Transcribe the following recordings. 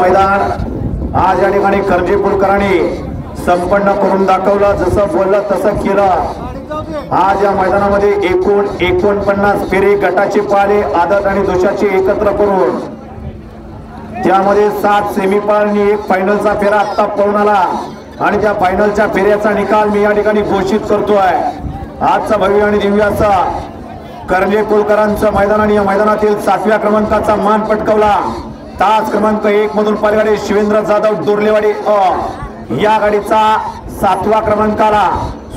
मैदान आज या ठिकाणी करंजे पुलकरांनी संपन्न करून दाखवलं। जसं बोललं तसं केलं। आज या मैदानामध्ये एकूण 49 फेरी गटाचे पाले आदत आणि दोषाचे एकत्र करून त्यामध्ये 7 सेमीफायनल आणि 1 फायनलचा फेरा आता पळून आला आणि त्या फायनलच्या फेऱ्याचा निकाल मी या ठिकाणी घोषित करतोय। आजचा भव्य आणि दिव्य असा करंजे पुलकरांचं मैदान आणि या मैदानातील 7व्या क्रमांकाचा मान पटकावला। तास क्रमांक 1 मधून पालगाडी शिवेंद्र जाधव दोरलेवाडी या गाडीचा 7वा क्रमांकाला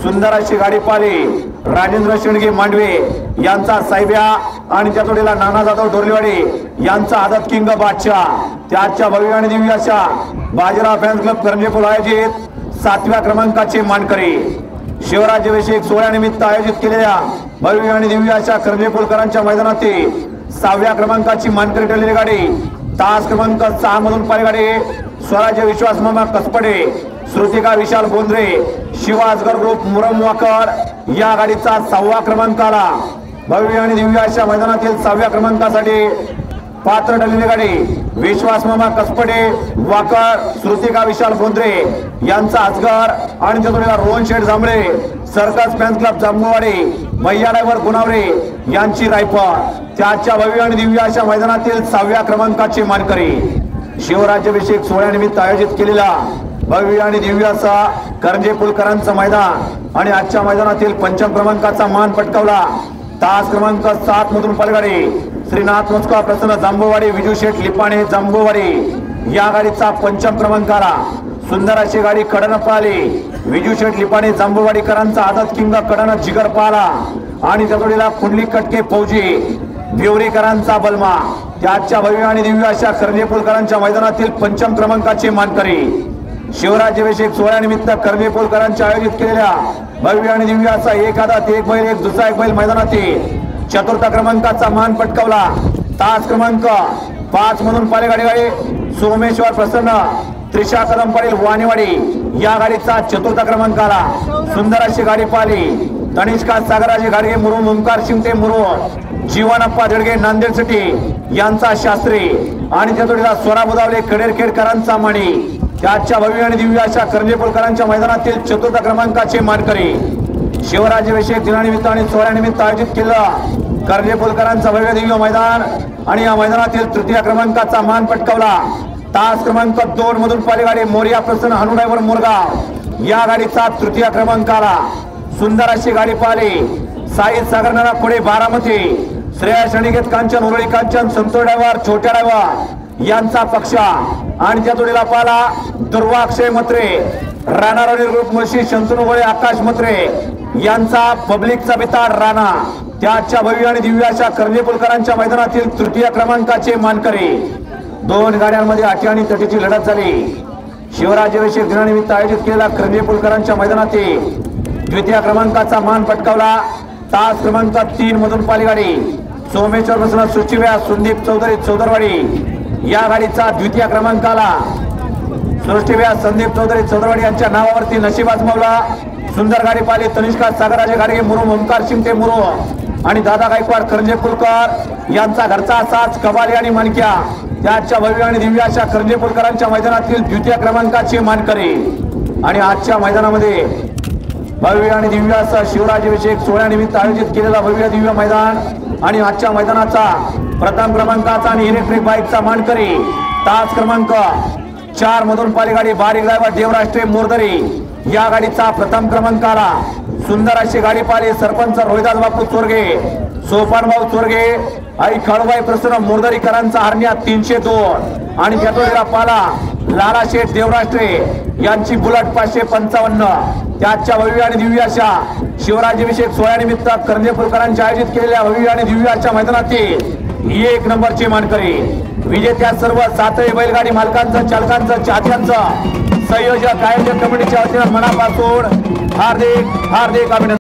सुंदर अशी गाडी पाली राजेंद्र शेंडगे मांडवे यांचा साहेब्या आणि त्या जोडीला नाना जाधव डोरलेवाडी यांचा आदत किंग बादशाह। त्याच्या भव्य आणि दिव्य अशा बाजीराव फॅन्स क्लब करंजे पुल आयोजित 7व्या क्रमांकाचे मानकरी शिवराज्याभिषेक सोहळ्यानिमित्त आयोजित केलेल्या भव्य आणि दिव्य अशा करंजे पुलकरांच्या मैदानातील 6व्या क्रमांकाची मानकरी ठरलेली गाडी तास क्रमांक 6 मधून पालगाडी स्वराज्य विश्वास मामा कसपडे श्रुतिका विशाल बोंद्रे शिवाजगर ग्रुप मुरमवाकर या गाडीचा 6वा क्रमांकाला भव्य आणि दिव्य अशा मैदानातील 6व्या क्रमांकासाठी पात्र ठरलेली गाडी विश्वास मामा कसपडे वाकर श्रुतिका विशाल बोंद्रे यांचा अजगर आणि त्यातून रोहन शेठ जांभळे सर्कस फॅन्स क्लब जांभूवाडी भैया ड्रायव्हर गुणावरे यांची रायफल। त्याच्या भव्य आणि दिव्य अशा मैदानातील 6व्या क्रमांकाचे मानकरी शिवराज्याभिषेक सोहळ्यानिमित्त आयोजित केलेला भव्य आणि दिव्य असा करंजे पुलकरांचं मैदान आणि आजच्या मैदानातील 5 क्रमांकाचा मान पटकावला। तास क्रमांक 7 मधून पालगाडी श्रीनाथ मुस्का प्रसन्न जांभूवाडी विजू शेठ लिपाणे जांभूवाडी या गाडीचा 5 क्रमांकाला सुंदर अशी गाडी कडन पाहिली विजू शेठ लिपाणे जांभूवाडीकरांचा आदत किंग कडन जिगर पाला आणि त्या जोडीला कुंडली कटके फौजी भिवरीकरांचा बलमा। त्याच्या भव्य आणि दिव्य अशा करंजे पुलकरांच्या मैदानातील 5 क्रमांकाचे मानकरी शिवराज्याभिषेक सोहळ्यानिमित्त करंजे पुलकरांच्या आयोजित केलेल्या भव्य आणि दिव्य असा एक आदत एक बैल एक दुसरा एक बैल मैदानातील 4था क्रमांकाचा मान पटकावला। तास क्रमांक 5 मधून पालेगाडी गाडी सोमेश्वर प्रसन्न त्रिशा कदम पाटील वाणीवाडी या गाडीचा 4था क्रमांकाला सुंदर अशी गाडी पाहिली तनिष्का सागराजी गाडगे मुरुम ओंकार शिंगटे मुरुम जीवनप्पा देडगे नांदेड सिटी यांचा शास्त्री आणि त्या जोडीला स्वरा बुदावले कडेरखेडकरांचा माणी। त्याच्या भव्य आणि दिव्य अशा करंजे पुलकरांच्या मैदानातील 4था क्रमांकाचे मानकरी शिवराज्याभिषेक दिनानिमित्त आणि सोहळ्यानिमित्त आयोजित केलं करंजे पुलकरांचं भव्य दिव्य मैदान आणि या मैदानातील 3य क्रमांकाचा मान पटकावला। तास क्रमांक 2 मधून पालेगाडी मोरिया प्रसन्न हनु ड्रायव्हर मोरगाव या गाडीचा 3य क्रमांकाला सुंदर अशी गाडी पाहिली साई सागरनारा पुढे बारामती श्रेया शनिकेत कांचन उरळी कांचन संतोष ड्रायव्हर छोट्या ड्रायव्हर यांचा पक्ष आणि त्या जोडीला पाला दुर्वाक्षय मत्रे राणारोडी ग्रुप मुळशी शंतनू गोळे आकाश मत्रे यांचा पब्लिकचा बिताड राणा। त्याच्या भव्य आणि दिव्य अशा करंजे पुलकरांच्या मैदानातील 3य क्रमांकाचे मानकरी 2 गाड्यांमध्ये आठी आणि तटीची लढत झाली। शिवराज्याभिषेक दिनानिमित्त आयोजित केलेला करंजे पुलकरांच्या मैदानातील 2य क्रमांकाचा मान पटकावला। तास क्रमांक 3 मधून पालीगाडी सोमेश्वर प्रसन्न सुचिव्या संदीप चौधरी चौदरवाडी या गाडीचा 2य क्रमांकाला सृष्टीव्या संदीप चौधरी चौदरवाडी यांच्या नावावरती नशीब आजमावला। सुंदर गाडी पाहिली तनिष्का सागराजे गाडगे मुरुम ओंकार शिंगटे मुरुम आणि दादा गायकवाड करंजे पुलकर यांचा घरचा साच कबाली आणि मानक्या। त्याच्या भव्य आणि दिव्य अशा करंजे पुलकरांच्या मैदानातील 2य क्रमांकाचे मानकरी आणि आजच्या मैदानामध्ये भव्य आणि दिव्य असा शिवराज्याभिषेक सोहळ्यानिमित्त आयोजित केलेला भव्य दिव्य मैदान आणि आजच्या मैदानाचा प्रथम क्रमांकाचा आणि इलेक्ट्रिक बाईकचा मानकरी तास क्रमांक 4 मधून पालेगाडी बारीक ड्रायव्हर देवराष्ट्रे मोरदरी या गाडीचा प्रथम क्रमांकाला सुंदर अशी गाडी पाहिली सरपंच रोहिदास बापू चोरगे सोपानभाऊ चोरगे आई खळबाई प्रसन्न मोरदरीकरांचा हरण्या 302 आणि त्यातोडीला पाला लाला शेठ देवराष्ट्रे यांची बुलेट 555। त्याच्या भव्य आणि दिव्य अशा शिवराज्याभिषेक सोहळ्यानिमित्त करंजे पुलकरांच्या आयोजित केलेल्या भव्य आणि दिव्य अशा मैदानातील 1 नंबरचे मानकरी विजेत्या सर्व 7ही बैलगाडी मालकांचं चालकांचं चाहत्यांचं संयोजक आयोजक कमिटीच्या वतीने मनापासून हार्दिक अभिनंदन।